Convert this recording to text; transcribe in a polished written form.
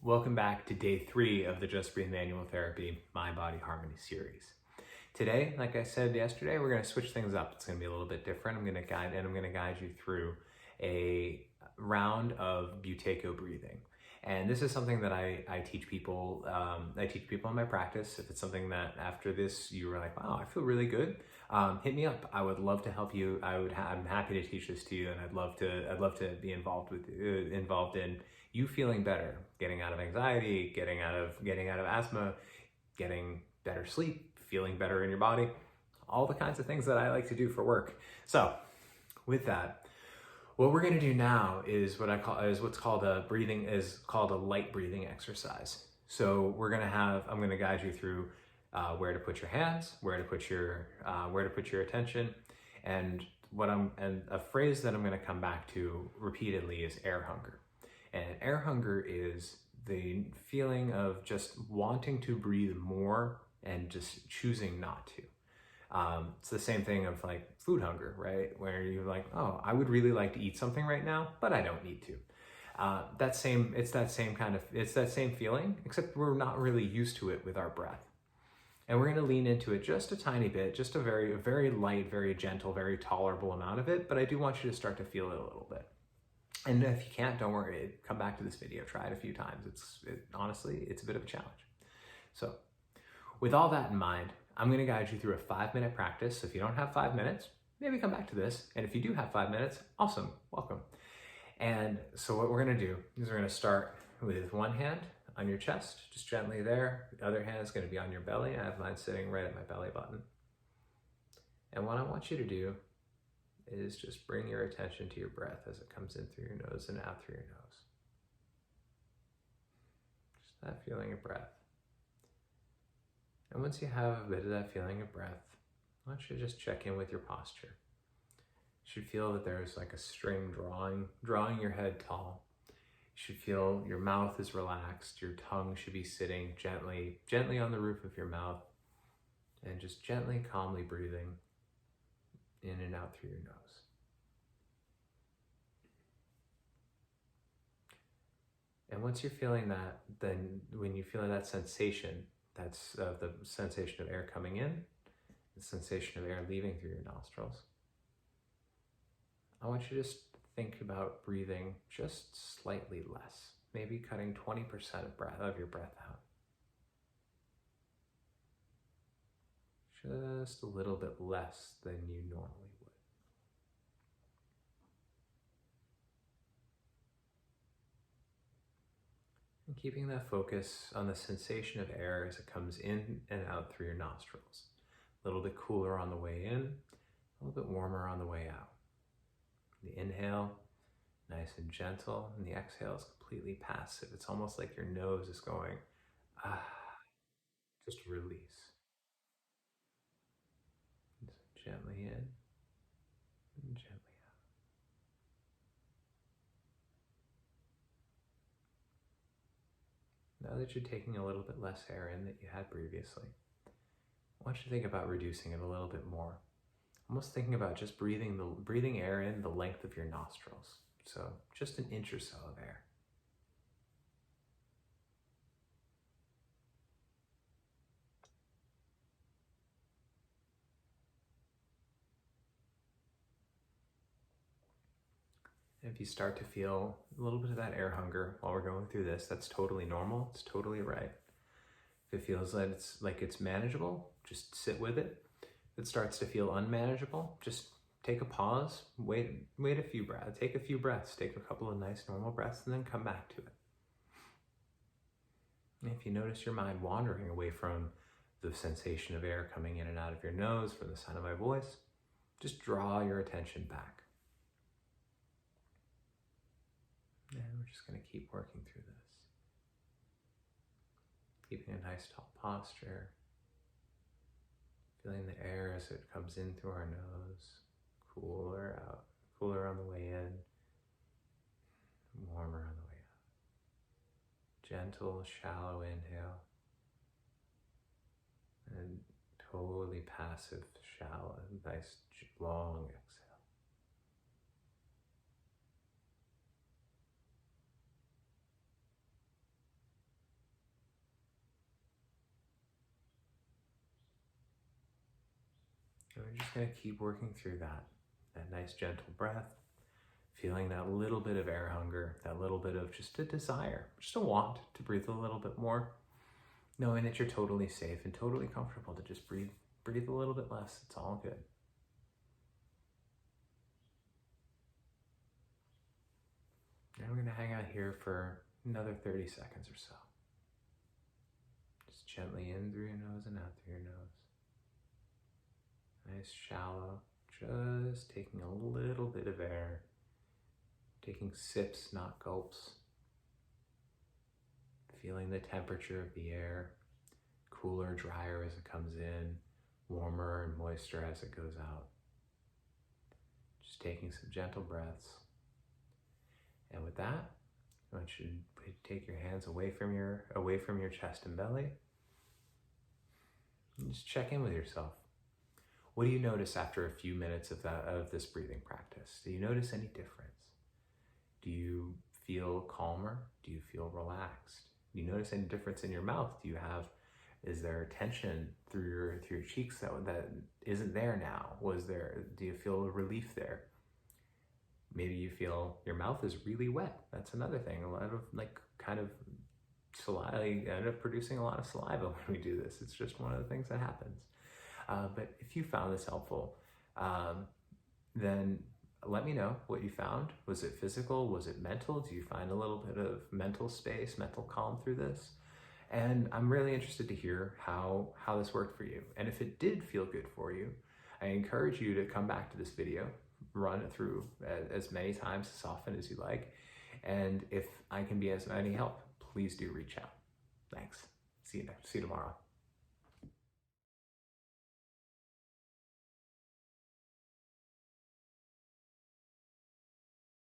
Welcome back to day 3 of the Just Breathe Manual Therapy Mind Body Harmony series. Today, like I said yesterday, we're going to switch things up. It's going to be a little bit different. I'm going to guide you through a round of Buteyko breathing. And this is something that I teach people. I teach people in my practice. If it's something that after this you were like, wow, I feel really good, hit me up. I would love to help you. I'm happy to teach this to you, and I'd love to be involved in you feeling better, getting out of anxiety, getting out of asthma, getting better sleep, feeling better in your body, all the kinds of things that I like to do for work. So, with that, what we're going to do now is what's called a light breathing exercise. So I'm going to guide you through where to put your hands, where to put your attention, and a phrase that I'm going to come back to repeatedly is air hunger. And air hunger is the feeling of just wanting to breathe more and just choosing not to. It's the same thing of like food hunger, right? Where you're like, oh, I would really like to eat something right now, but I don't need to. It's that same feeling, except we're not really used to it with our breath. And we're going to lean into it just a tiny bit, just a very light, very gentle, very tolerable amount of it. But I do want you to start to feel it a little bit. And if you can't, don't worry, come back to this video, try it a few times. Honestly, it's a bit of a challenge. So with all that in mind, I'm going to guide you through a 5-minute practice. So if you don't have 5 minutes, maybe come back to this. And if you do have 5 minutes, awesome, welcome. And so what we're going to do is we're going to start with one hand on your chest, just gently there. The other hand is going to be on your belly. I have mine sitting right at my belly button. And what I want you to do is just bring your attention to your breath as it comes in through your nose and out through your nose. Just that feeling of breath. And once you have a bit of that feeling of breath, I want you to just check in with your posture. You should feel that there's like a string drawing your head tall. You should feel your mouth is relaxed. Your tongue should be sitting gently on the roof of your mouth, and just gently, calmly breathing in and out through your nose. And once you're feeling that, then when you feel that sensation, that's the sensation of air coming in, the sensation of air leaving through your nostrils, I want you to just think about breathing just slightly less, maybe cutting 20% of your breath out. Just a little bit less than you normally would. And keeping that focus on the sensation of air as it comes in and out through your nostrils. A little bit cooler on the way in, a little bit warmer on the way out. The inhale, nice and gentle, and the exhale is completely passive. It's almost like your nose is going, just release. Gently in and gently out. Now that you're taking a little bit less air in that you had previously, I want you to think about reducing it a little bit more. Almost thinking about just breathing air in the length of your nostrils. So just an inch or so of air. And if you start to feel a little bit of that air hunger while we're going through this, that's totally normal. It's totally right. If it feels like it's manageable, just sit with it. If it starts to feel unmanageable, just take a pause, wait a few breaths, take a few breaths, take a couple of nice normal breaths, and then come back to it. And if you notice your mind wandering away from the sensation of air coming in and out of your nose, from the sound of my voice, just draw your attention back. And we're just going to keep working through this. Keeping a nice tall posture. Feeling the air as it comes in through our nose. Cooler out. Cooler on the way in. Warmer on the way out. Gentle, shallow inhale. And totally passive, shallow, nice, long exhale. we're just going to keep working through that nice gentle breath, feeling that little bit of air hunger, that little bit of just a desire, just a want to breathe a little bit more, knowing that you're totally safe and totally comfortable to just breathe a little bit less. It's all good. Now we're going to hang out here for another 30 seconds or so. Just gently in through your nose and out through your nose. Nice shallow, just taking a little bit of air, taking sips, not gulps. Feeling the temperature of the air, cooler, drier as it comes in, warmer and moister as it goes out. Just taking some gentle breaths. And with that, I want you to take your hands away from your chest and belly. And just check in with yourself. What do you notice after a few minutes of this breathing practice? Do you notice any difference? Do you feel calmer? Do you feel relaxed? Do you notice any difference in your mouth? Is there tension through your cheeks that isn't there now? Do you feel a relief there? Maybe you feel your mouth is really wet. That's another thing. A lot of saliva. I end up producing a lot of saliva when we do this. It's just one of the things that happens. But if you found this helpful, then let me know what you found. Was it physical? Was it mental? Do you find a little bit of mental space, mental calm through this? And I'm really interested to hear how this worked for you. And if it did feel good for you, I encourage you to come back to this video, run it through as many times, as often as you like. And if I can be as any help, please do reach out. Thanks. See you tomorrow.